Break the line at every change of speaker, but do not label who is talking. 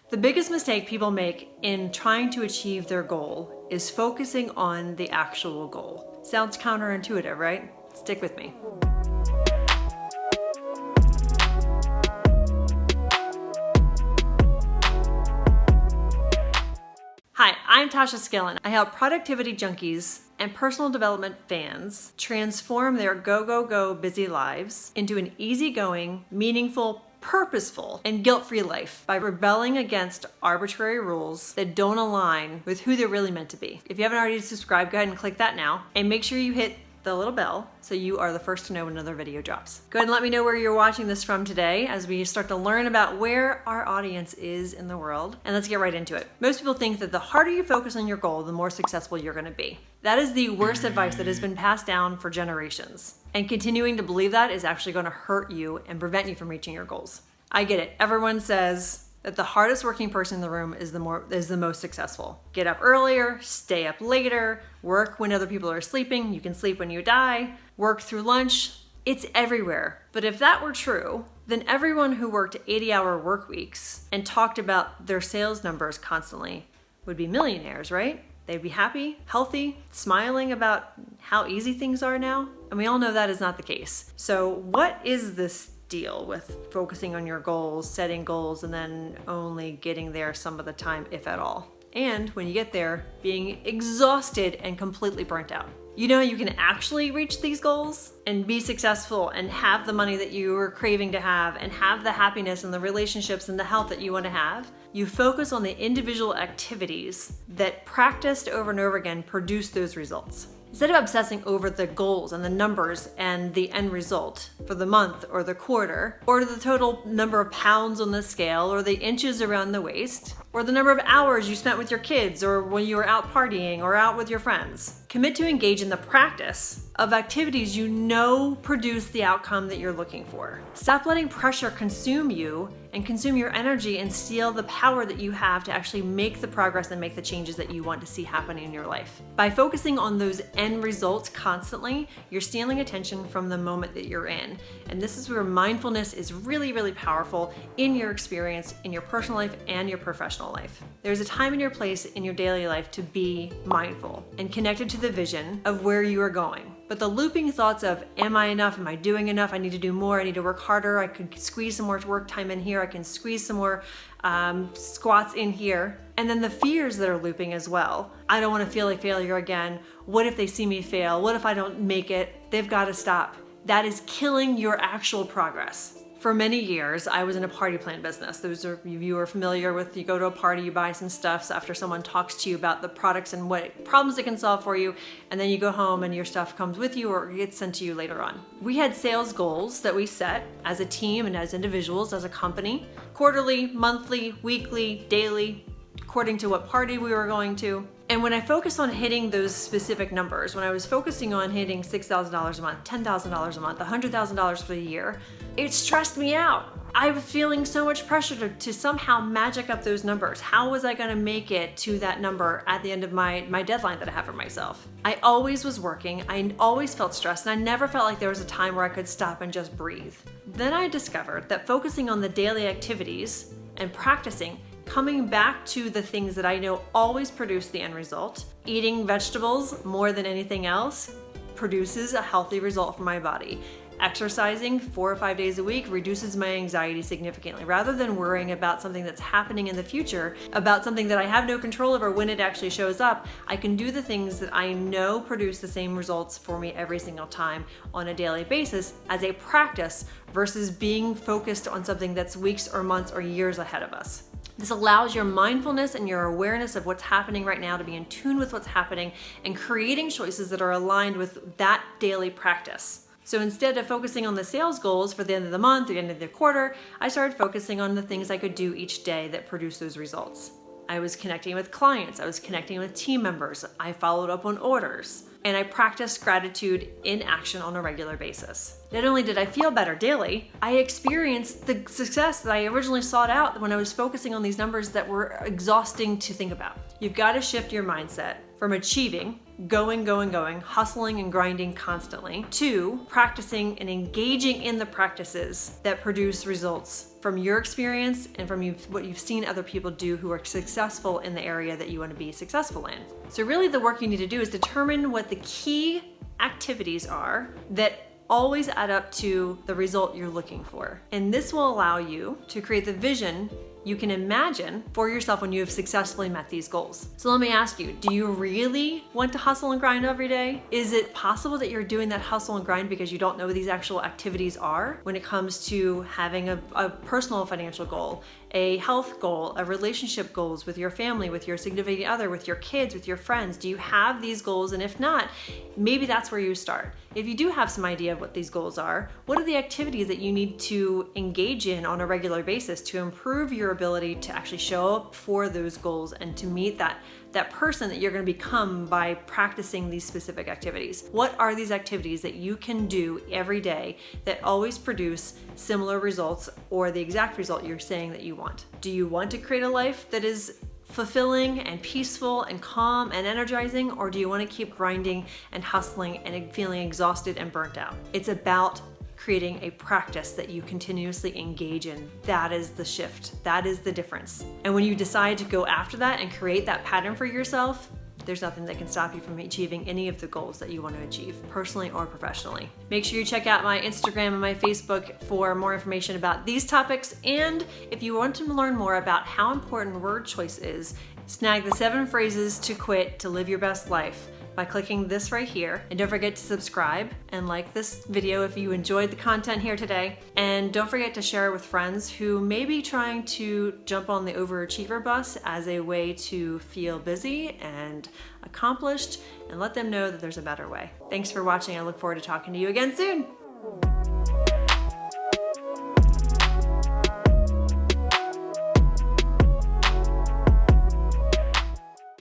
The biggest mistake people make in trying to achieve their goal is focusing in trying to achieve their goal is focusing on the actual goal. Sounds counterintuitive, right? Stick with me. Hi, I'm Tasha Skillen. I help productivity junkies and personal development fans transform their go busy lives into an easygoing, meaningful, purposeful, and guilt-free life by rebelling against arbitrary rules that don't align with who they're really meant to be. If you haven't already subscribed, go ahead and click that now, and make sure you hit the little bell so you are the first to know when another video drops. Go ahead and let me know where you're watching this from today as we start to learn about where our audience is in the world, and let's get right into it. Most people think that the harder you focus on your goal, the more successful you're going to be. That is the worst advice that has been passed down for generations, and continuing to believe that is actually going to hurt you and prevent you from reaching your goals. I get it. Everyone says that the hardest working person in the room is the most successful. Get up earlier, stay up later, work when other people are sleeping, you can sleep when you die, work through lunch. It's everywhere. But if that were true, then everyone who worked 80-hour work weeks and talked about their sales numbers constantly would be millionaires, right? They'd be happy, healthy, smiling about how easy things are now. And we all know that is not the case. So what is this deal with focusing on your goals, setting goals, and then only getting there some of the time, if at all? And when you get there, being exhausted and completely burnt out. You know, you can actually reach these goals and be successful and have the money that you are craving to have and have the happiness and the relationships and the health that you want to have. You focus on the individual activities that practiced over and over again produce those results. Instead of obsessing over the goals and the numbers and the end result for the month or the quarter, or the total number of pounds on the scale, or the inches around the waist, or the number of hours you spent with your kids, or when you were out partying or out with your friends. Commit to engage in the practice of activities you know produce the outcome that you're looking for. Stop letting pressure consume you and consume your energy and steal the power that you have to actually make the progress and make the changes that you want to see happening in your life. By focusing on those end results constantly, you're stealing attention from the moment that you're in. And this is where mindfulness is really, really powerful in your experience, in your personal life and your professional life. There's a time and your place in your daily life to be mindful and connected to the vision of where you are going. But the looping thoughts of, am I enough? Am I doing enough? I need to do more. I need to work harder. I could squeeze some more work time in here. I can squeeze some more squats in here. And then the fears that are looping as well. I don't want to feel like failure again. What if they see me fail? What if I don't make it? They've got to stop. That is killing your actual progress. For many years, I was in a party plan business. Those of you who are familiar with, you go to a party, you buy some stuff after someone talks to you about the products and what problems it can solve for you, and then you go home and your stuff comes with you or gets sent to you later on. We had sales goals that we set as a team and as individuals, as a company, quarterly, monthly, weekly, daily, according to what party we were going to. And when I focused on hitting those specific numbers, when I was focusing on hitting $6,000 a month, $10,000 a month, $100,000 for the year, it stressed me out. I was feeling so much pressure to somehow magic up those numbers. How was I going to make it to that number at the end of my deadline that I have for myself? I always was working. I always felt stressed, and I never felt like there was a time where I could stop and just breathe. Then I discovered that focusing on the daily activities and practicing, coming back to the things that I know always produce the end result, eating vegetables more than anything else produces a healthy result for my body. Exercising 4 or 5 days a week reduces my anxiety significantly. Rather than worrying about something that's happening in the future, about something that I have no control over when it actually shows up, I can do the things that I know produce the same results for me every single time on a daily basis as a practice versus being focused on something that's weeks or months or years ahead of us. This allows your mindfulness and your awareness of what's happening right now to be in tune with what's happening and creating choices that are aligned with that daily practice. So instead of focusing on the sales goals for the end of the month, the end of the quarter, I started focusing on the things I could do each day that produce those results. I was connecting with clients, I was connecting with team members, I followed up on orders, and I practiced gratitude in action on a regular basis. Not only did I feel better daily, I experienced the success that I originally sought out when I was focusing on these numbers that were exhausting to think about. You've got to shift your mindset from achieving going, hustling and grinding constantly, to practicing and engaging in the practices that produce results from your experience and from what you've seen other people do who are successful in the area that you want to be successful in. So really the work you need to do is determine what the key activities are that always add up to the result you're looking for. And this will allow you to create the vision you can imagine for yourself when you have successfully met these goals. So let me ask you, do you really want to hustle and grind every day? Is it possible that you're doing that hustle and grind because you don't know what these actual activities are when it comes to having a personal financial goal, a health goal, a relationship goals with your family, with your significant other, with your kids, with your friends? Do you have these goals? And if not, maybe that's where you start. If you do have some idea of what these goals are, what are the activities that you need to engage in on a regular basis to improve your ability to actually show up for those goals and to meet that person that you're going to become by practicing these specific activities? What are these activities that you can do every day that always produce similar results or the exact result you're saying that you want? Do you want to create a life that is fulfilling and peaceful and calm and energizing, or do you want to keep grinding and hustling and feeling exhausted and burnt out? It's about creating a practice that you continuously engage in. That is the shift. That is the difference. And when you decide to go after that and create that pattern for yourself, there's nothing that can stop you from achieving any of the goals that you want to achieve, personally or professionally. Make sure you check out my Instagram and my Facebook for more information about these topics. And if you want to learn more about how important word choice is, snag the 7 phrases to quit to live your best life by clicking this right here. And don't forget to subscribe and like this video if you enjoyed the content here today. And don't forget to share it with friends who may be trying to jump on the overachiever bus as a way to feel busy and accomplished, and let them know that there's a better way. Thanks for watching. I look forward to talking to you again soon.